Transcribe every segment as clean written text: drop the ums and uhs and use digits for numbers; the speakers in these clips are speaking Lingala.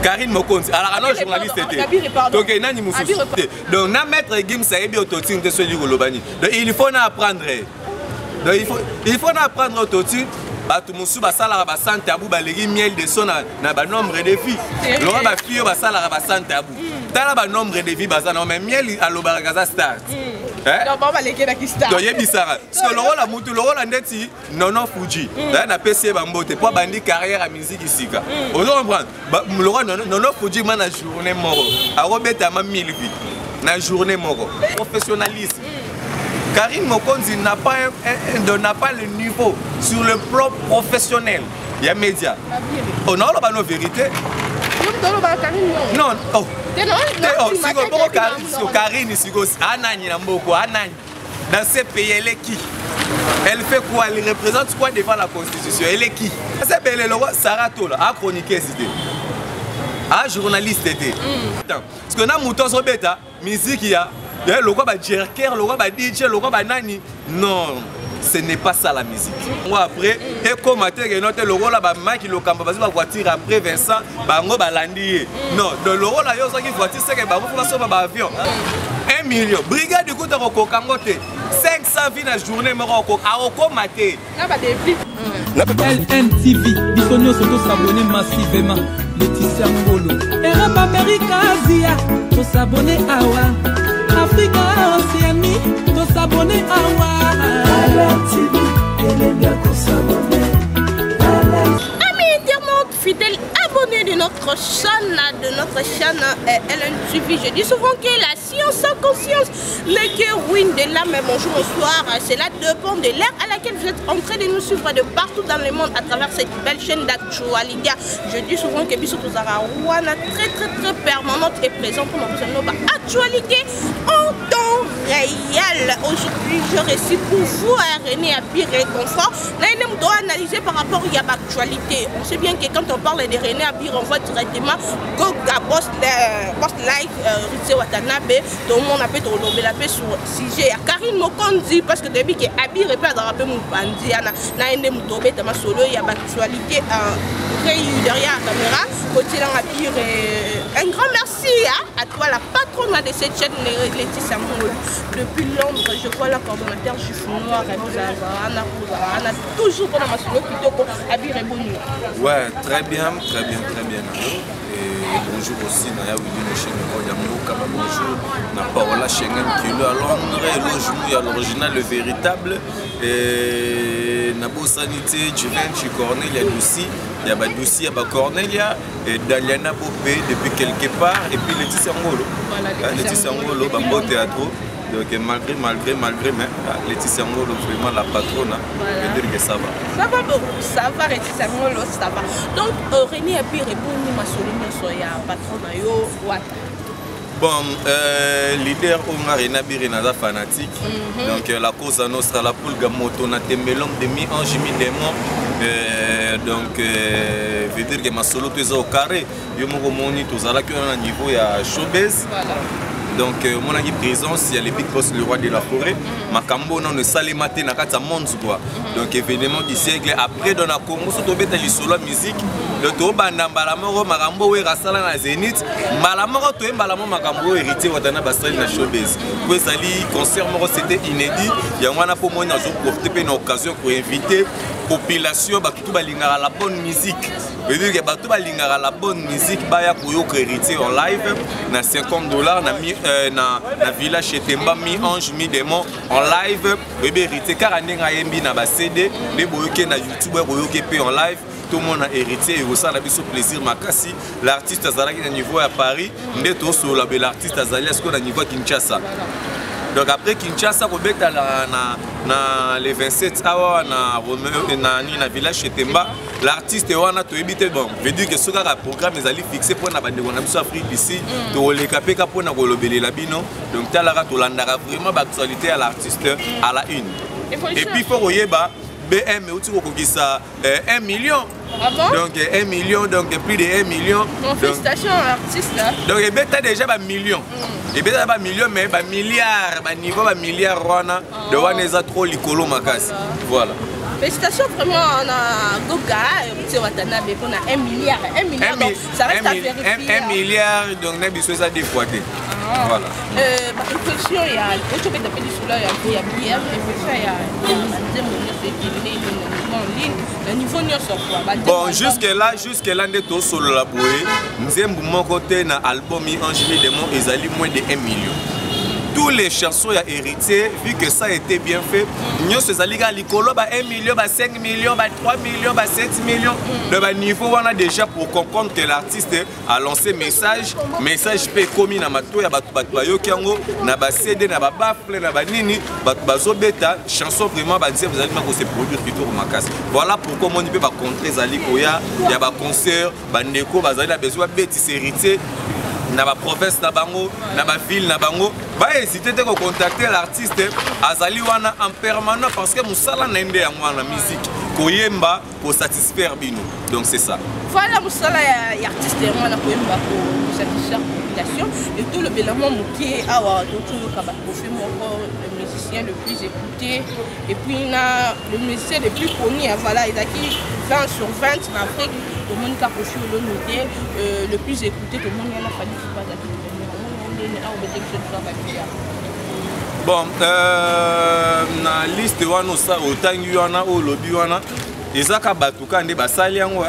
Karine Mokonzi. Alors, un journaliste était. Donc, donc, na maître Gim Saebi autotune de celui de Lobani. Donc, il faut apprendre. Donc, il faut apprendre autotune. Tout le monde a un tabou, il miel de son na nombre de filles. Laura ba fille ba sala ba sans tabou. Tala ba nombre de filles bazana mais miel à l'Obaragaza start. Non, pas les gars qui start. Donc yebisara. Parce que le rôle a mutu le rôle ndeti nono Fuji. Là na PC bambote pour bandi carrière à musique ici ka. On comprend. Le rôle nono Fuji man na journée moro. A robeta ma 1000 vies. Na journée moro. Professionnalisme. Karine Mokonzi n'a pas le niveau sur le plan professionnel. Il y a médias. On a la vérité. Non, oh. Karine, dans ces pays, elle est qui? Elle fait quoi? Elle représente quoi devant la Constitution? Elle est qui? Sarah Tola a chroniqué cette idée. A journaliste était. Parce que dans Mouton Sobeta, musique il y a. Le roi va jerker, le roi va DJ, le roi va nani. Non, ce n'est pas ça la musique. Moi après, et comme le roi là, qui le camp, va voiture après Vincent, bango balandi. Non, le roi là, il y a une voiture, c'est que bango faut sauver avion. 1 million. Brigade du coup de Roko Kangote. 500 vies la journée, mais Roko maté. LNTV, Bisonio Soto s'abonner massivement. Laetitia Ngolo. Europe America Asia, to s'abonner Awa. Africa Océanie, to s'abonner Awa. LNTV, amis internautes fidèles abonnés de notre chaîne LNTV, je dis souvent que la science sans conscience n'est que ruine de l'âme. Bonjour, bonsoir, cela dépend de l'ère à laquelle vous êtes en train de nous suivre de partout dans le monde à travers cette belle chaîne d'actualité. Je dis souvent que Bissot Wana très permanente et présente pour notre actualité en temps réel. Aujourd'hui, je récite pour vous René Abir et Confort. Là, on doit analyser par rapport à l'actualité. On sait bien que quand on parle de René Abir, on voit directement Goga, Post Live, Ritse Watanabe, tout le monde a fait la paix sur sujet. Karine Mokonzi, parce que depuis que Abir est pas dans la paix, mon bandi, il y a solo, il y a l'actualité derrière la caméra. Abir, un grand merci à toi, la patronne de cette chaîne, Laetitia Ngolo. Depuis Londres, je vois la coordonnateur Chiffre Noir, on a toujours pour la masolo plutôt que Abir et Boni. Ouais, très bien. Et bonjour aussi, Naya Wili Chéngo, Yamouka, bonjour, na Paola Schengen qui est à Londres, il y a l'original, le véritable. Et Nabo Sanité, Juventus, Cornelia, Lucie, il y a Doussi, il y a Cornelia, et Daliana Bopé depuis quelque part, et puis Laetitia Ngolo. Laetitia Ngolo, Bambo Théâtre. Donc malgré, mais Laetitia Ngolo, vraiment la patronne, je veux dire que ça va. Ça va, Laetitia Ngolo, ça va. Donc, René Abir et Bouni Massolino, soya patronne, yo, Wata. Bon, leader René Abir est fanatique. Donc la cause à nostra, la poule gamoto, na temelong de mi-ange, mi-démon. Donc, je veux dire que ma solo est au carré. Je me remonte tous à la niveau, il y a showbiz. Donc, mon ami présence, il y a les big boss, le roi de la forêt. Makambo, non, ne salé maté, n'a qu'à monde quoi. Donc, événement du siècle. Après, dans la Congo, surtout bête les solo musique. Le toba n'ambalamoro, makambo, et rasala na zénith. Malamoro, toi, malamoro, makambo, héritier, watana basali na showbiz. Puis, sali, concert, c'était inédit. Il y a un peu moins profiter une occasion pour inviter population, tout balingara la bonne musique. Je veux dire que tout balingara la bonne musique, baya koyo héritier en live, na $50, na village chez Temba, mi-ange, mi-démon, en live, bébé héritier, car on a na ba CD, les boyoke na YouTube, boyoke en live. Tout le monde a héritier et aussi on a besoin de plaisir makasi. L'artiste Azalaki à niveau à Paris, neto sur l'artiste Azali à niveau à Kinshasa. Donc après Kinshasa, on na les 27 awa na village chez Temba, l'artiste wana to ebité bon. Veut dire que ce programme les allés fixé pour na bande on a besoin Afrique ici, to les kapeka pour na kolobeli la bino. Donc talara to landara vraiment d'actualité à l'artiste à la une. Et puis faut oyeba BM outi ko kisa 1 million. Ah bon? Donc 1 million, donc plus de 1 million. Félicitations à l'artiste là. Donc il y a déjà un million. Il y a un million, mais un milliard, un niveau, un milliard, de wana trop likolo makas. Voilà. Félicitations vraiment à Goga, Watanabe, on a 1 milliard. 1 milliard, donc ça reste à vérifier. 1 milliard, donc on a besoin de défouater. Voilà. Réflexion, il y a bon, jusque-là, on est tous sur la bouée. Nous avons mon côté dans l'album Angélique Démon, ils allaient moins de 1 million. Tous les chansons y a hérité, vu que ça a été bien fait, nous sommes allés à l'école, 1 million, 5 millions, 3 millions, 7 millions. De niveau, on a déjà pour comprendre que l'artiste a lancé message peut commis dans ma tour, il y a CD, na baffle, na nini, beta chanson vraiment vous allez se produire plutôt au Makas. Voilà pourquoi on peut pas contrer Zali Koya, il y a des concerts, bandeko, bazali a besoin de hérité. Na ba province na bango, na ba ville na bango, ba hésiter de contacter l'artiste azali wana en permanent parce que musala na ende ya mwana musique koyemba pour satisfaire bino. Donc c'est ça. Voilà musala ya artiste mwana koyemba pour satisfaire la population et tout le Bélamant Mouké awa d'autres kaba fait encore le musicien le plus écouté et puis le musicien le plus connu voilà il a qui 20 sur 20 en Afrique. Tout le monde a reçu le noté, le plus écouté, tout le monde a fallu qu'il passe à bon, na liste wana ça otangi wana o lobby wana ezaka batuka nde basali yango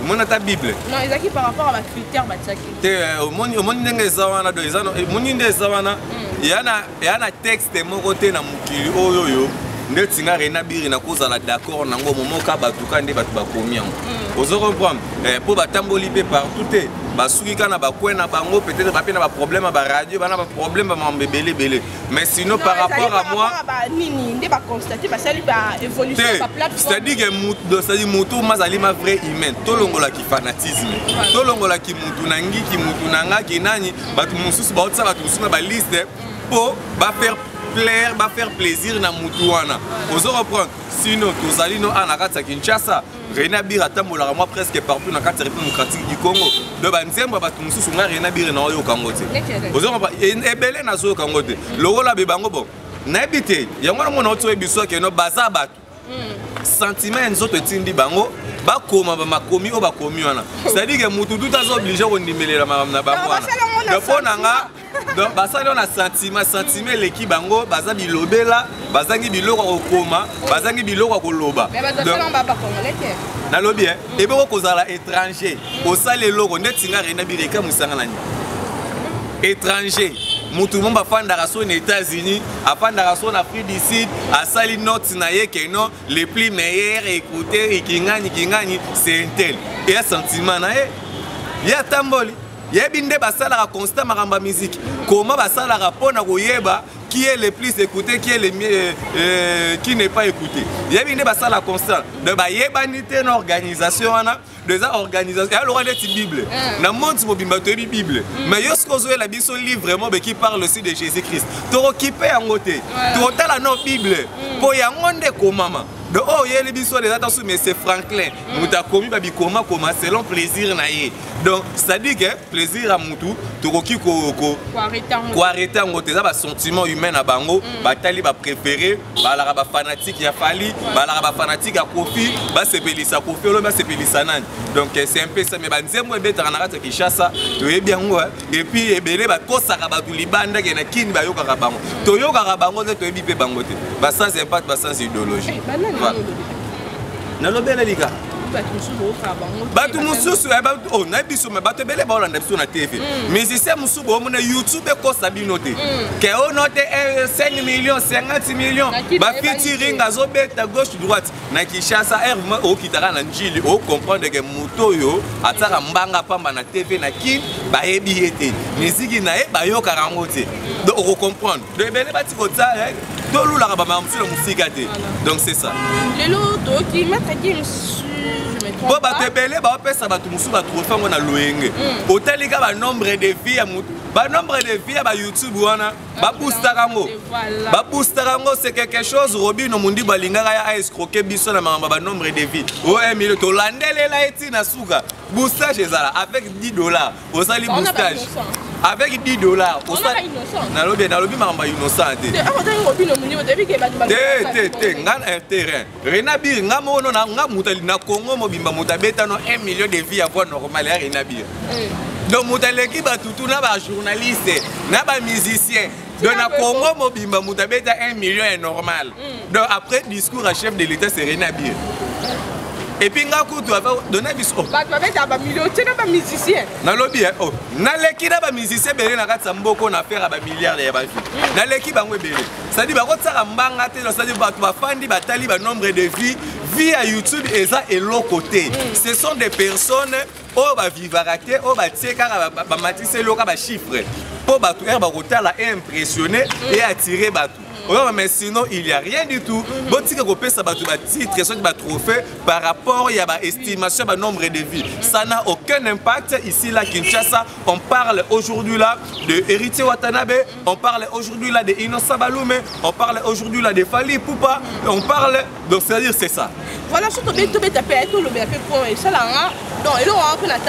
mona ta bible non ezaki par rapport à la critère batsaki te omoni ndenge eza wana do eza moni nde eza wana yana texte moko te na mukili oyo nde tinga rena biri na kozala d'accord nango momoka batuka nde batu bakomi yango ozo comprendre po batamboli pe partout te basuki kana bakwena bango peut-être ba pe na ba problème ba radio bana ba problème ba mambebele belé mais sinon par rapport à moi nini nde ba constater ba sali ba évolution ba plateforme c'est-à-dire que c'est mutu mazali ma vrai humain tolongola ki fanatisme tolongola ki mutu nangi ki mutu nanga ki nani batu mususu ba otsa batu mususu ba liste po ba faire plaire, va faire plaisir na mutuana. Vous reprendre. Sinon, tous allez nous en Akata Kinshasa. Rena Bir atambola moi presque partout dans la carte démocratique du Congo. De banzemba batumusu sunga Rena Bir na yo Congo te. Vous reprendre. Et belé na zo Congo te. Loro la bebango bon. Na habité. Yango na mona oto ebiso ke no baza batu. Sentiment nzoto tindi bango. Ba koma ba makomi o ba komi wana. C'est-à-dire que mutu tout azo obligé on nimelela na bango wana. De fonanga donc basali on a sentiment l'équipe bango baza bilobela bazangi biloko kokoma bazangi biloko koloba na lobi et beko kozala étranger osala eloko netinga Rena Bireka musanga nani étranger mutu momba fandaka so aux États-Unis afandaka so na Afrique du Sud asali note na ye que non les plus meilleurs écouter ikingani c'est un tel et un sentiment na ya tamboli yebinde basala constat maramba musique comment basala rapona koyeba qui est le plus écouté qui est le mieux qui n'est pas écouté yebinde basala constat de ba yebanité na organisation wana des organisations alors on est bible na monde mobimba to bible mais yosko zo la biso livre vraiment qui parle aussi de Jésus-Christ to occupé en côté to tala no bible po yango nde komama de oh il y a les bisous des attentions mais c'est Franklin muta komi babi comment selon plaisir na ye donc ça dit que plaisir à mutu to koki ko arrêter en côté ça ba sentiment humain na bango ba tali ba préféré ba la ba fanatique ya Fali ba la ba fanatique ya Kofi ba sepelisa Kofi lo ba sepelisa nani donc c'est un peu ça mais ba nzembo ebeta na kata Kinshasa to ye bien et puis ebele ba kosaka ba tu libanda ke na kini ba yoka bango to yoka bango to yebi pe bango te ba sans impact ba sans idéologie nalobela lika batu mususu oh na biso me batu bele ba olanda biso na TV mais c'est mususu bo na YouTube ko sabino te ke o note 5 millions 50 millions ba featuring azobeta gauche droite na Kinshasa herve o kitaka na njili o comprendre que moto yo ataka mbanga pamba na TV na kin ba yebi ete musique na e ba yo karango te donc on comprendre de bele bati ko tsa tolula ba mamsula musika te donc c'est ça lelo to ki mettre qui bo batebele ba pesa batu musu ba trophée ngona loyenge otalika ba nombre de vie ya ba nombre de vie ya ba YouTube wana ba booster kango c'est quelque chose Robino mundi balingaka ya escroquer biso na ba nombre de vie o 1 million to landelela eti na suka boostage ezala avec $10 osali boostage avec 10 dollars. Nalobi mamba innocent. Terrain. Renabir ngamono na ngamutali na Congo mobimba mutabeta no 1 million de vie à voix normale à Renabir. Donc mutaleki batutu na ba journaliste, na ba musicien. Donc na Congo mobimba mutabeta 1 million est normal. Donc après discours à chef de l'État c'est Renabir. Et puis tu vas donner bis oh. Bah tu vas mettre un million, tu n'as pas musicien. Na lobby oh. Na leki na ba musicien belé na katsa mboko na faire ba milliards ya ba vie. Na leki ba ngwe belé. Ça dit ba ko tsaka mbanga te, ça dit ba tu va fandi ba tali ba nombre de vie via YouTube et ça et l'autre côté. Ce sont des personnes oh ba vivaraté, oh ba tieka ba matisse loka ba chiffre. Pour ba tout ba kotala impressionner et attirer ba tout. Mais sinon, il n'y a rien du tout. Bon, si vous avez un titre, un trophée par rapport à l'estimation du nombre de vies, ça n'a aucun impact. Ici, là, Kinshasa, on parle aujourd'hui là de Héritier Watanabe, on parle aujourd'hui là de Innocent Baloume, on parle aujourd'hui là de Fali Poupa, on parle. Donc, c'est-à-dire, c'est ça. Voilà, surtout que tu as fait tout le bien fait pour ça là. Donc, il y a un peu de temps.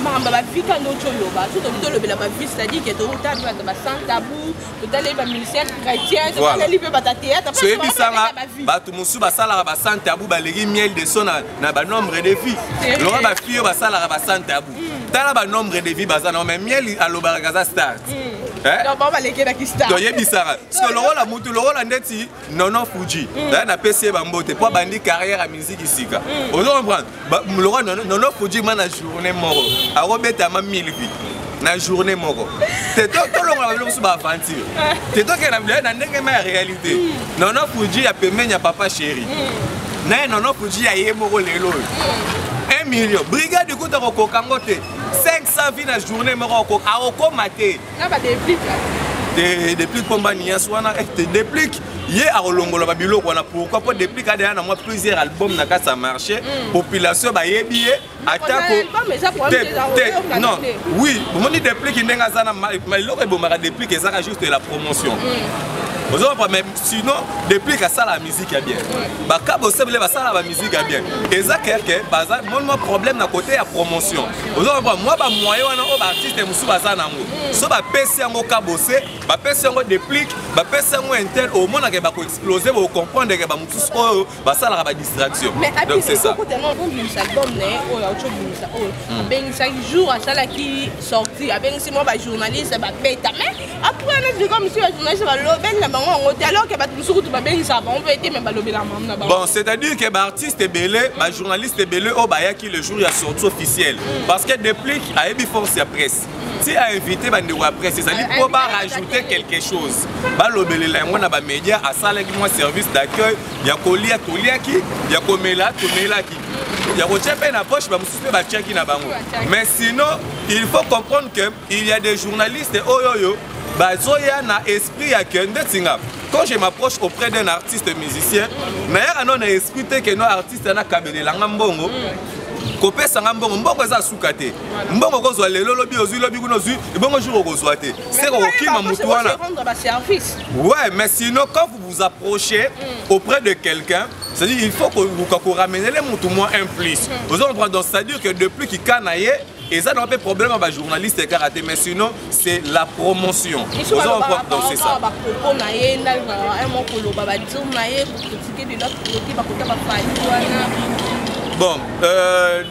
Mamba vie quand nous choloba tout le la vie c'est-à-dire que tu as sans tabou tu as les musiciens chrétiens tu as les livres ba théâtre c'est bisanga ba tout musu ba sala ba sans tabou ba legi miel de son na ba nombre de filles lo ba fille ba sala ba sans tabou tala ba nombre de vies bazana mais miel à l'obaragaza start donc on va léguer qui start donc yebisanga parce que loro la mutu loro la ndeti nono Fuji na PC ba mbote po bandi carrière à musique isika on comprend loro nono Fuji mana journée moro a robeta ma 1000 vies na journée moko te to longa ba loso ba aventure te to ke na ndenge ma réalité nono Fuji ya pemenya papa chéri na nono Fuji ya ye moko lelo 1 million brigade du coup de kokangote 500 vies na journée moko a oko maté na ba déplique des dépliques combat nia swana te déplique yé a rolongolo ba biloko na pourquoi pas déplique a déjà na moi plusieurs albums na ka ça marché population ba yebié attaque non oui mon dit déplique ndenga sana maloko bomara déplique ça juste la promotion. Vous avez même sinon déplique à ça la musique est bien. Bah cabo c'est le ça la musique est bien. Et ça quelque bazar mon problème na côté la promotion. Vous avez moi ba moyen wana o ba artiste musu baza nango. So ba PC ngo cabo c'est ba PC ngo déplique ba PC ngo intel au monde que ba ko exploser ba comprendre que ba musu o ba ça la ba distraction. Donc c'est ça. Tellement bon musique album né o ya autre musique o. Ben chaque jour à ça là qui sorti avec si moi ba journaliste ba beta mais après on dit comme si ba journaliste ba loben alors que on peut être même bon, c'est-à-dire que l'artiste est belé, le journaliste est belé, au baya qui le jour il y a sorti officiel. Parce que depuis qu'il a eu force à presse. Si a invité bande wa presse, ça dit pour rajouter quelque chose. Ba lo belé là, on a ba média à ça moi service d'accueil, il y a colia qui, il y a comela qui. Il y a une poche, mais sinon, il faut comprendre qu'il y a des journalistes bazoya na esprit ya kende tinga. Quand je m'approche auprès d'un artiste musicien, na non esprit que nos artistes na kabele la ngambongo. Kopé sanga mbongo mbongo za sukate. Mbongo ko zo lelo lobi ozu lobi kuno zu, mbongo jour ko zo ate. C'est ko kima mutu wana. Ouais, mais sinon quand vous vous approchez auprès de quelqu'un, c'est-à-dire il faut que vous ramenez les mutu moins un plus. Vous en prendre donc c'est-à-dire que depuis qu'il canaille et ça n'a pas de problème avec les journalistes et karaté, mais sinon c'est la promotion. Donc c'est ça. Bon,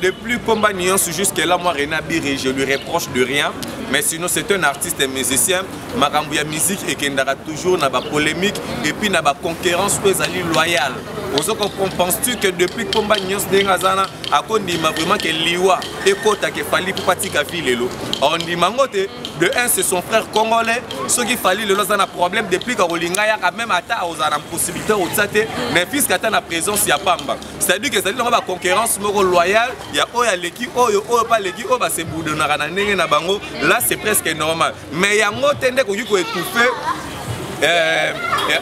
depuis Pomba Nuance jusqu'à là, moi Renabir, je lui reproche de rien. Mais sinon c'est un artiste et musicien. Marambouya musique et qu'il n'aura toujours n'a pas polémique et puis n'a pas concurrence aux alliés loyales. Penses-tu que depuis Pomba Nuance d'Engazana, à cause de vraiment que Liwa et Kota qui fallait pour pratiquer Filelo. On dit Mangote, de un c'est son frère congolais, ce qui fallait le lot un problème depuis que Rolinga y a même à aux possibilité au tsate, mais puisqu'il y a la présence il y a pas. C'est-à-dire que ça dit la concurrence loyale, il y a Oya Leki, Oyo pas Leki, Oba c'est Boudonara na bango. Là c'est presque normal. Mais il y a un autre qui peut étouffer.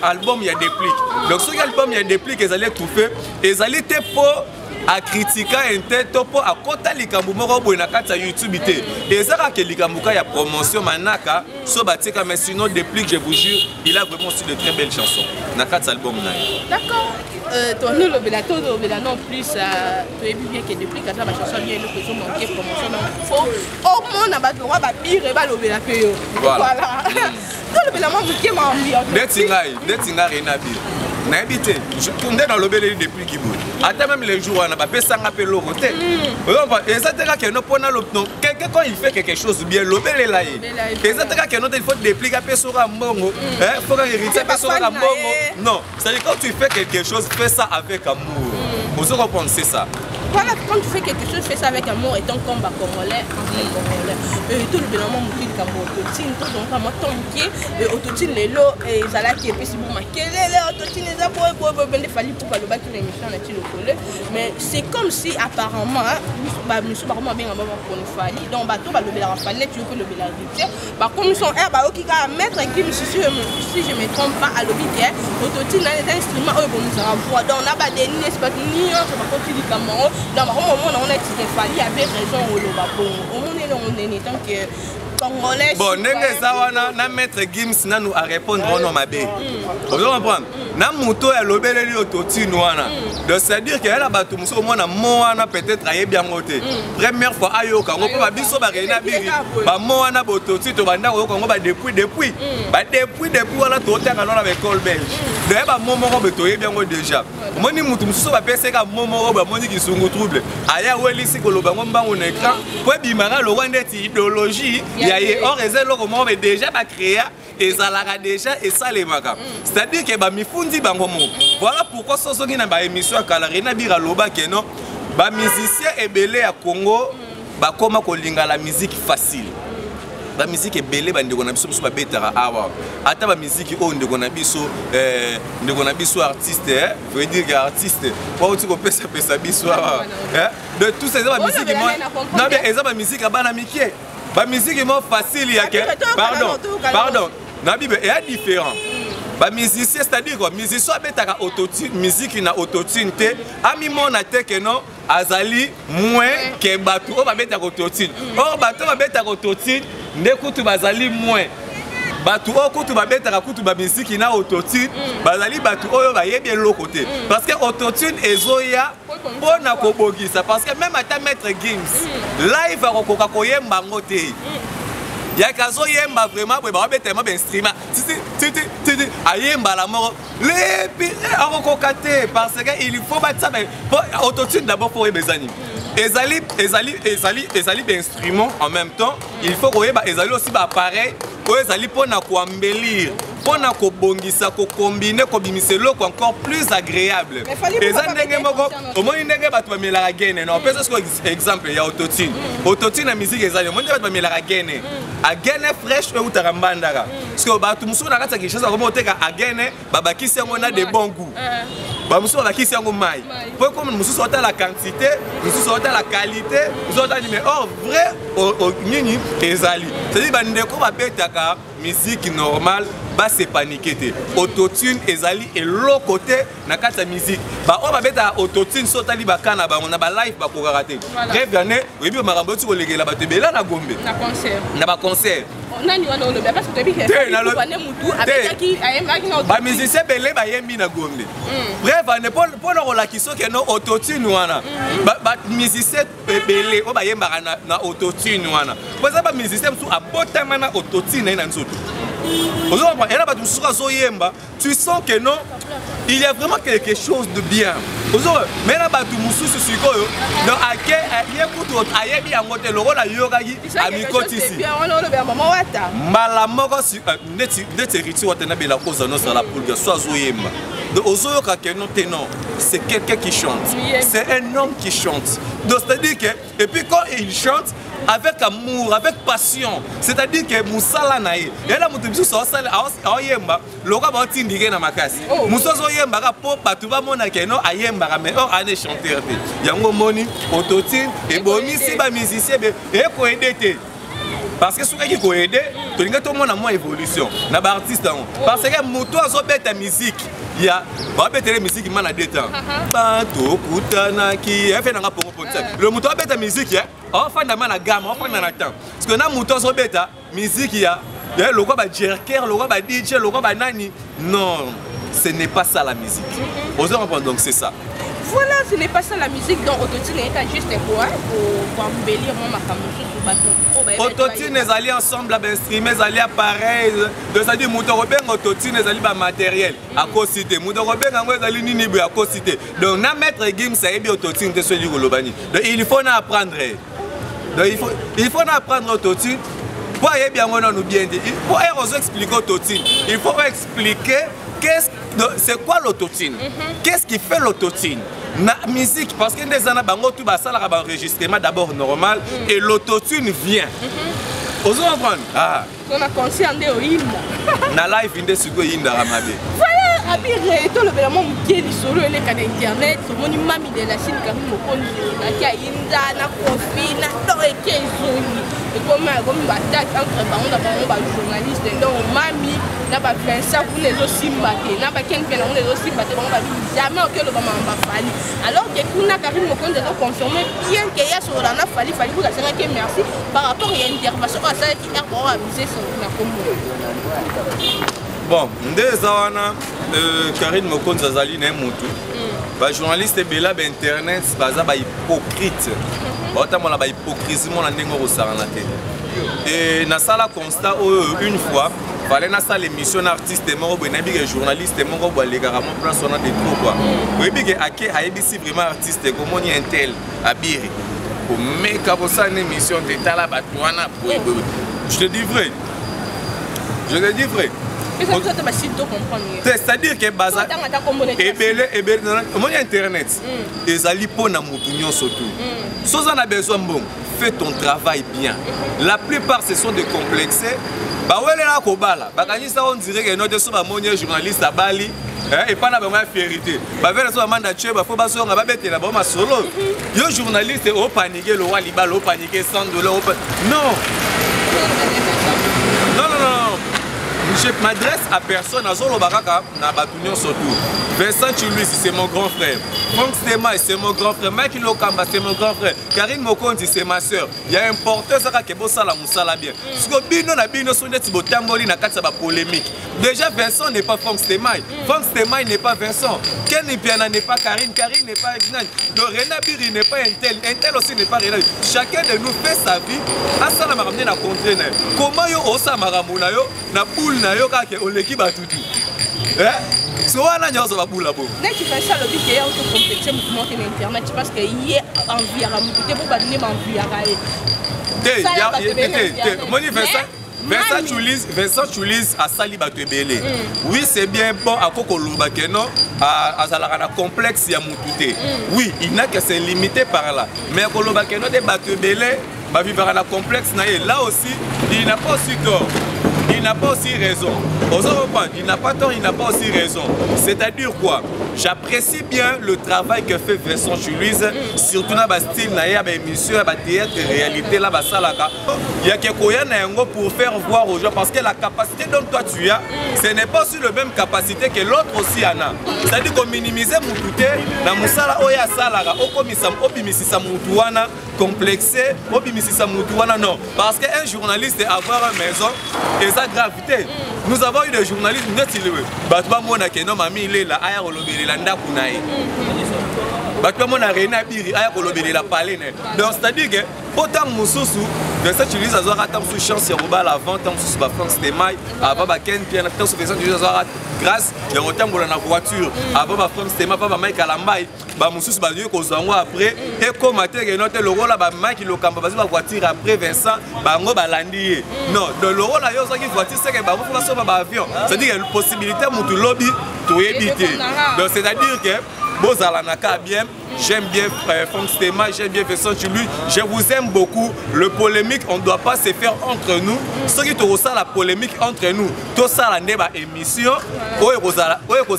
Album il y a des pliques. Donc sur l'album il y a des pliques, ils allaient étouffer, ils allaient pour a critiqué un tel topo à kota likambu moko boy na kati ya YouTube té et ça ka likambu ka ya promotion manaka so batika mais sinon depuis que je vous jure il a vraiment su de très belles chansons na kati album na. D'accord. Ton nom l'obéla non plus tu es bien que depuis que la chanson vient le faisons manquer promotion donc faut au moins na ba droit ba pire ba l'obéla pe. Voilà. Tout l'obéla moi qui m'a ambiance. Netinga Renabi. Na habité je tournais dans l'obéla depuis Kibo. Attends même les jours on a pas pesanga pe loko té. Et ça teka que no pona l'option quelqu'un quand il fait quelque chose bien l'obéla là. Et ça teka que no il faut dépliquer pe sora mbongo. Faut hériter pe sora mbongo. Non, c'est-à-dire quand tu fais quelque chose fais ça avec amour. Vous se comprendre c'est ça. Voilà, quand tu fais quelque chose, fais ça avec amour et ton combat congolais, tout le bénément mouti de Cambo, autotine, tout donc à moi tomber, autotine les lots et ça qui est possible pour quel est l'autotine les apports pour venir fallu pour pas le battre l'émission là-dessus le collé, mais c'est comme si apparemment, monsieur apparemment bien avant pour nous fallu, donc bateau va le bélar fallait tu peux le bélar dire, bah comme ils sont bah qui va mettre qui si je me trompe pas à l'objet, autotine les instruments eux vont nous avoir donc on a pas des c'est pas ni ça va continuer comme dans le moment on a dit qu'il y avait raison au on est tant que congolais. Bon, Nengezawana, na maître Gims na nous à répondre au nom mabé. Vous comprenez? Na moto ya lobeleli autotune wana. Donc c'est à dire que là bato muso mona moana peut-être aye bien moté. Première fois ayoka ngo pa biso ba rena biri. Ba moana bototune to banda ko ngo ba depuis ba depuis wana to tanga na l'école belge. De ba momo ko betoye bien ngo déjà. Moni mutu muso ba pese ka momo ba moni ki sungu trouble. Aya welisi ko loba ngo mbango na écran. Po bimara lo wande ti idéologie. Or comment on déjà créé et ça l'a déjà et ça les magas. C'est-à-dire que bah mifundi bangomo. Voilà pourquoi ce sont na émission à Kalarina bira loba que non bah musicien et belé à Congo bah comment qu'on linga la musique facile. La musique est belle, bah ndeko na biso biso ba betara awa. Ata ba musique o ndeko na biso artiste veut dire que artiste. Pour tu ko pesa biso awa. De tous ces ba musique moi. Non bien eza ba musique abana mikie. La musique est facile, il y a pardon. La Bible est différent. La musique, c'est-à-dire quoi? Musique soit bêta autotune, musique na autotune te. Ami mon atte que non, azali moins que bateau. On va bêta autotune. Or bateau va bêta autotune, n'écoute bazali moins. Bateau écoute va bêta écoute ba musique na autotune, bazali bateau oyo va yé bien l'autre côté. Parce que autotune ezoya pour na kobogisa parce que même à ta maître Gims live à kokoka koyemba ngote ya kazo yemba vraiment ba betema ben streamer titi ayemba la mort les à kokoka te parce que il faut battre ça mais autotune d'abord pour bezani ezali d'instruments en même temps il faut koyeba ezali aussi ba appareil ezali pour na ko embellir pour na ko bongisa ko combiner ko bimiselo encore plus agréable et ça ndenge moko au moins ndenge batu ba melaka gene non parce que exemple ya autotune na musique ezali mo ndenge batu ba melaka gene a gene fresh ou tarambandaka parce que batu musu na kata kishasa ko moteka a gene babakisi yango na de bon goût ba musu babakisi yango mai pour comme musu sorta la quantité musu sorta la qualité musu sorta mais or vrai au nini ezali c'est dire ba ndeko ba betaka musique normale ba se paniquer autotune ezali et l'autre côté na kata musique ba on va beta autotune sotali ba kana ba on a ba live ba ko rater bref gagner et puis marambo tu ko legela ba te bela na gombe na ba concert nani wana olobe parce que tu bi ke mutu avec qui ba musicien belé ba yembi na gombe bref ne pour na rola ki so que no autotune wana ba musicien belé o ba yemba na autotune wana pour ça ba musicien tout abotama na autotune na nzoto. Tu sens que non, il y a vraiment quelque chose de bien. Mais là, tu non, c'est quelqu'un qui chante. C'est un homme qui chante. Donc, c'est-à-dire que, et puis quand il chante, avec amour, avec passion, c'est-à-dire que Moussala naïe. Et là, Moussala sala ayemba, loka ba tindike na makasi. Moussala yemba ka po patuba mona keno ayemba mais on ane chanteur te. Yango moni autotune et bomi si ba musicien be e ko edete. parce que ce qui peut aider tout le monde a moins évolution na ba artiste parce que moto azo beta musique il y a ba beta musique man a deux temps banto kutana ki fait na pongo ponta le moto beta musique on fait na mana gamme on fait na temps parce que na moto azo beta musique il y a le quoi ba jerker le quoi ba DJ le quoi ba nani non ce n'est pas ça la musique vous comprenez donc c'est ça. Voilà, ce n'est pas ça la musique, donc Autotune est juste quoi pour embellir ma caméra. Autotune, les alliés ensemble, les streamer, les alliés appareils, c'est-à-dire Moutoroben, Autotune, les alliés matériel à cosité. Moutoroben, les alliés ninibu à cosité. Donc, na mettre game, ça y est Autotune de celui de l'Obani. Donc, il faut apprendre. Donc, il faut apprendre Autotune. Pour y bien nous bien dit. Pour expliquer Autotune, il faut expliquer c'est quoi l'autotune? Qu'est-ce qui fait l'autotune? La musique, parce que des années, tout ça, enregistrement d'abord normal et l'autotune vient. Vous comprenez? On a conscience de l'hymne. Na live, il est sur l'hymne de Ramabe. Voilà, Abiré, tout le monde qui est sur internet, sur mon mami de la Chine, quand on dit qu'il y a une confine, qui est et comme attaque entre journalistes, donc mami, n'a pas fait ça pour les aussi battre, n'a pas qu'un peu les aussi battre, jamais que le maman m'a fallu. Alors que nous n'a Karim Mokonde de confirmer bien qu'il y a sur la fallu pour la série que merci par rapport à l'intervention à ça qui a pour aviser sur la commune. Bon, deux ans, Karim Mokonde Zazali n'est moutou. Les journalistes bela internet, c'est hypocrite. Autant on a hypocrisie mon andingo au saranate. Et na sala constat une fois, fallait na sala émission artiste mon benabi que journaliste mon ko les carrément place on a des trop quoi. Oui bi que aké aibisi vraiment artiste comme on y intel abiri. Pour mais quand ça une émission de tala batouana je te dis vrai. Je te dis vrai. C'est-à-dire que baza mon internet les alliés pour na mutunyo surtout. Si on a besoin bon, fais ton travail bien. La plupart ce sont des complexés. Bah ouais là kobala. Bah quand ça on dirait que notre journaliste à Bali et pas na ba vérité. Bah vers ça manda tue bah faut ba so nga ba bete na ba ma solo. Yo journaliste au paniquer le roi libal au paniquer $100. Non. Je m'adresse à personne, à Zolo Baraka, na Batunion surtout. Vincent Chuluis, c'est mon grand frère. Franck Stemay, c'est mon grand frère. Mike Lokamba, c'est mon grand frère. Karine Mokondi, c'est ma soeur. Il y a un porteur, ça qui est beau, ça la moussala bien. Parce que Bino, na Bino, son net, c'est tamboli, na katsa ba polémique. Déjà, Vincent n'est pas Franck Stemay. Franck Stemay n'est pas Vincent. Ken Piana n'est pas Karine. Karine n'est pas Egnan. Rena Biri n'est pas Intel. Intel aussi n'est pas Rena. Chacun de nous fait sa vie. À ça, on a ramené la contre. Comment yo osa maramuna yo, na poule na yo kake oleki batutu. So wana nyoso ba poule bo. Dès que tu fais ça, le but est auto complexé mouvement sur internet parce que hier envie à ramonter pour pas donner envie à Vincent Choulis a sali bato ebele. Oui, c'est bien bon à Kokoluba Keno à Zalarana complexe ya mutute. Oui, il n'a que c'est limité par là. Mais Koluba Keno de bato ebele ba vivre à la complexe na là aussi, il n'a pas aussi tort. Il n'a pas aussi raison. Il n'a pas tort, il n'a pas aussi raison. C'est-à-dire quoi? J'apprécie bien le travail que fait Vincent Choulis, surtout dans le style, dans l'émission, dans le théâtre, réalité, là, il y a quelque chose pour faire voir aux gens, parce que la capacité dont toi tu as, ce n'est pas aussi la même capacité que l'autre aussi en a. C'est-à-dire qu'on minimise mon touté, dans mon sala, oya salara, obimisisa mutuana, complexé, obimisisa mutuana, non. Parce qu'un journaliste avoir une maison, et sa gravité. Nous avons eu des journalistes, nous avons Batba Mona Keno, Mami, il est là, Aya Kolobeli, Landa Kunaï. Batba Mona Rena Biri, Aya Kolobeli, la Palene. Donc, c'est-à-dire que, autant Moussoussou, de cette utilise à Zora, tant sous chance, Yoruba, avant, tant sous Franck Stemay, avant Baken, puis tant sous Vincent, grâce, il y a autant pour la voiture, avant Franck Stemay, avant Mike Alambay, Moussoussou, Badiou, Kozangwa après, et comme à terre, noté le rôle, Mike, le Kamba, la voiture après Vincent, Bango, Balandi. Non, de le rôle, il y a une voiture, c'est que Bango, il faut la avion. C'est-à-dire qu'il y a une possibilité, pour tout lobby, tout éviter. Donc, c'est-à-dire que, Bozalanaka bien. j'aime bien Franck Stéma, j'aime bien Vincent Chulu, je vous aime beaucoup. Le polémique, on ne doit pas se faire entre nous. Ce qui te ressent la polémique entre nous, tout ça la émission, où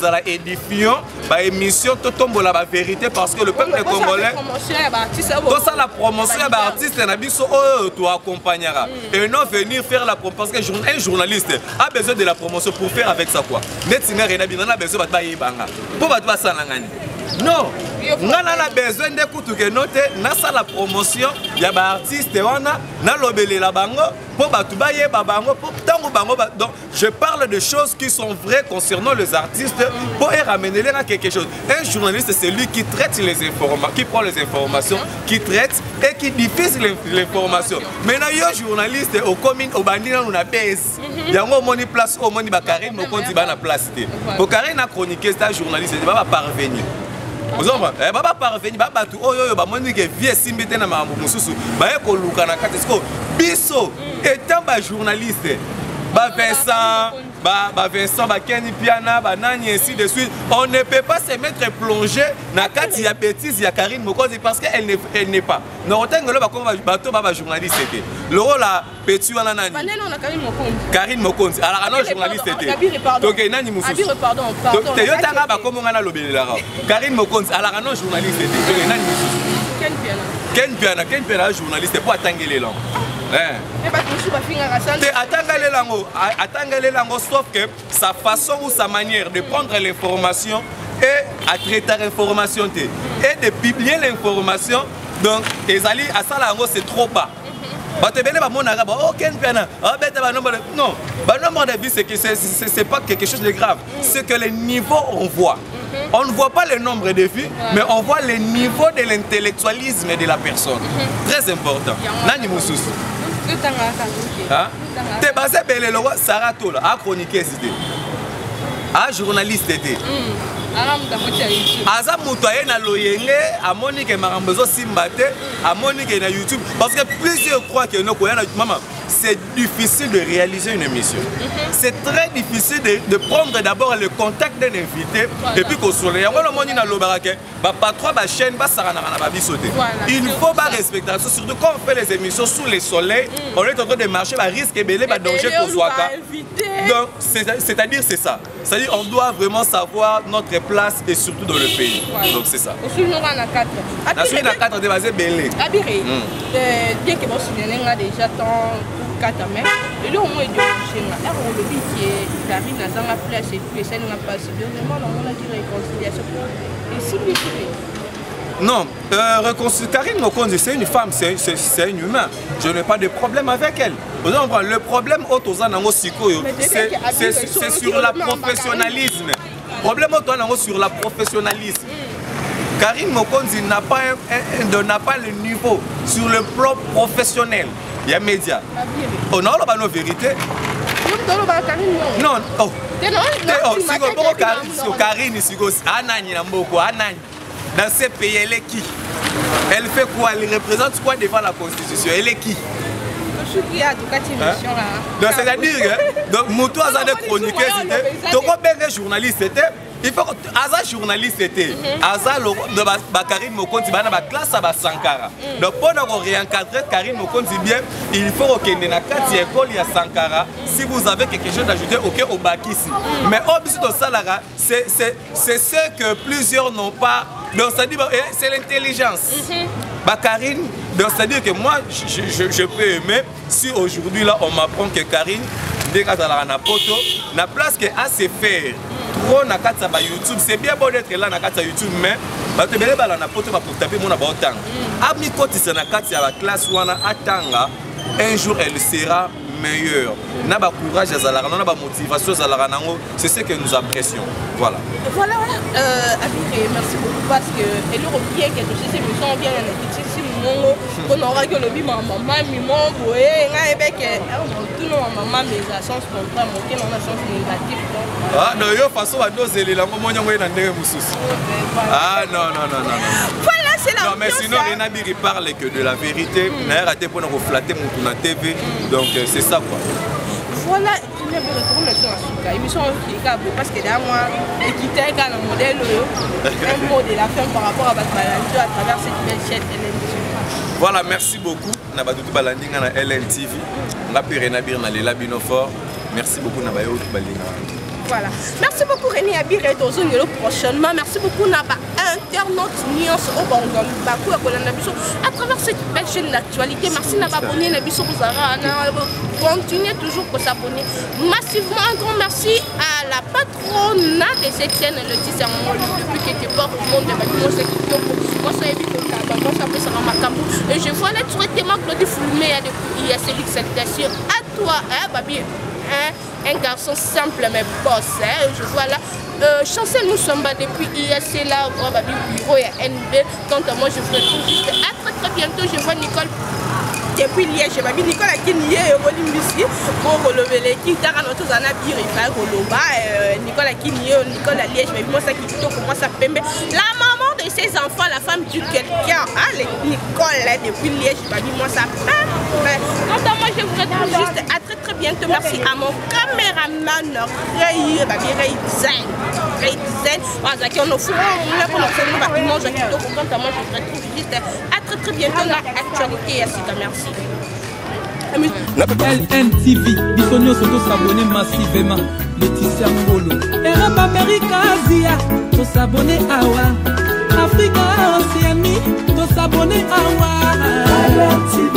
la édifiant, émission, tout tombe la vérité parce que le peuple congolais, tout ça la promotion d'artistes, tu accompagnera. Et non venir faire la promotion parce qu'un journaliste a besoin de la promotion pour faire avec ça quoi. On a besoin de non, on a besoin d'écouter que noter la promotion, il y a des artistes, donc je parle de choses qui sont vraies concernant les artistes pour les ramener à quelque chose. Un journaliste, c'est lui qui traite les informations, qui prend les informations, qui traite et qui diffuse l'information. Maintenant, il y a un journaliste au commune, au bandit, on a baisse. Il y a un place, au monde, Karine, au compte, il va place. Pour Karine a chroniqué, c'est un journaliste, il va parvenir. Vous avez parvenir, Bisso étant journaliste, Vincent, Kenny Piana, Nani, ainsi de suite. On ne peut pas se mettre plongé dans la carte, il y a bêtise, il y a Karine Mokonzi parce qu'elle n'est pas. Nous avons journaliste. Le rôle à Pétu, Karine Mokonzi. Alors, non, journaliste. Donc, Nani Moussou. Pardon. Karine Mokonzi. Alors, non, journaliste. Nani Moussou. Ken Piana, journaliste. Pour attendre les langues. Attends les langues, sauf que sa façon ou sa manière de prendre l'information et à traiter l'information et de publier l'information, donc à ça c'est trop bas. Non, nombre de vie, c'est pas quelque chose de grave. C'est que les niveaux on voit. On ne voit pas le nombre de vies, mais on voit le niveau de l'intellectualisme de la personne. Très important. Nani Moussous. T'es basé belé le roi Sarah Tola, à chroniquer c'était. À journaliste était. Aza mutoye na loyenge, à Monique et Marambezo Simbate, à Monique et na YouTube. Parce que plusieurs croient que maman, c'est difficile de réaliser une émission. C'est très difficile de prendre d'abord le contact d'un invité et puis qu'on soit là. Il faut pas respecter ça, surtout quand on fait les émissions sous le soleil, on est en train de marcher, il risque et danger pour soi. Donc, c'est-à-dire c'est ça. C'est-à-dire on doit vraiment savoir notre place et surtout dans le pays. Donc c'est ça. Je suis à 4. Je suis à 4 de base belé. Bien que vous souvenez déjà tant 4 mai, le lieu où on est chez moi, on le dit que Karine a dans la place et puis ça n'a pas si bien vraiment on a dit réconciliation. Et si non, Karine Mokonzi, c'est une femme, c'est un humain. Je n'ai pas de problème avec elle. Le problème c'est sur le professionnalisme. Le problème sur le professionnalisme. Karine Mokonzi n'a pas le niveau sur le plan professionnel. Il y a médias. On a la vérité. Non, oh. Karine, dans ces pays, elle est qui? Elle fait quoi? Elle représente quoi devant la Constitution? Elle est qui? Donc c'est-à-dire que Moutou a des chroniqueurs, c'était journaliste, il faut que Aza journaliste était Aza de Karine Mokonzi la classe à Sankara. Donc pour nous réencadrer Karine Mokonzi bien, il faut que dans la carte école il y a Sankara. Si vous avez quelque chose d'ajouter, ok au bac ici. Mais au besoin de ça c'est ce que plusieurs n'ont pas. Donc c'est l'intelligence. Karine, donc c'est-à-dire que moi je peux aimer si aujourd'hui là on m'apprend que Karine dès qu'elle a la poto, la place que a se faire trop na kata ba YouTube, c'est bien beau d'être là na kata YouTube mais ba te bele ba la poto ba pour taper mon ba autant. Ami koti c'est na kata ya la classe wana atanga un jour elle sera meilleure. Na ba courage azalaka na ba motivation azalaka nango, c'est ce que nous apprécions. Voilà. Voilà. Abiré, merci beaucoup parce que elle aurait bien quelque chose c'est me sent bien la petite on aura que le bim maman mimon boé nga ebeke tout non maman mais à sens contraire mon on a sens négatif. Ah non yo façon va doser la momo nyongo na ndenge mususu. Ah non. Voilà c'est la. Non mais sinon Renabiri parle que de la vérité, n'a raté pour nous flatter mon tour na TV. Donc c'est ça quoi. Voilà, parce que là, moi, équité un modèle, un mot de la fin par rapport à votre maladie à travers cette belle chaîne LNTV. Voilà, merci beaucoup. On a battu Balanding à LNTV. On a pu rénabir dans les labinofort. Merci beaucoup. On a battu Voilà. Merci beaucoup René Abiré Dozongelo prochainement. Merci beaucoup Naba internaute Nuance au Bango Bakou à travers cette belle chaîne d'actualité. Merci Naba abonné Nabiso Zara. Continuez toujours pour s'abonner massivement. Un grand merci à la patronne de cette chaîne, le discernement depuis que tu portes le monde de Babylon. Et je vois l'être souhaité Claude Foulmé à depuis ISLX salutation à toi, hein, Babi. Un garçon simple mais boss, hein, je vois là. Chancel nous sommes depuis ISC là, au bureau et NB. Quant à moi, je vous retrouve juste à très bientôt. Je vois Nicole depuis Liège. Je m'habille Nicole qui n'y est au ici pour relever les qui t'a notre zana bire il va relever Nicole qui n'y est Nicole à Liège. Mais moi ça qui plutôt comment ça pembe. La maman de ses enfants, la femme du quelqu'un, hein, Nicole là, depuis Liège. Je m'habille moi ça pembe. Quant à moi, je vous retrouve juste à très bientôt. Merci à mon caméraman Ray Zen. Voilà, qui on a fait on a fait un bâtiment. Quant à moi, je vous retrouve juste à très bientôt dans l'actualité. Merci. LNTV, Bisonio Soto s'abonner massivement. Laetitia Ngolo. Europe, Amérique, Asia, to s'abonner à Wa. Afrique, Océanie, to s'abonner à Wa. LNTV,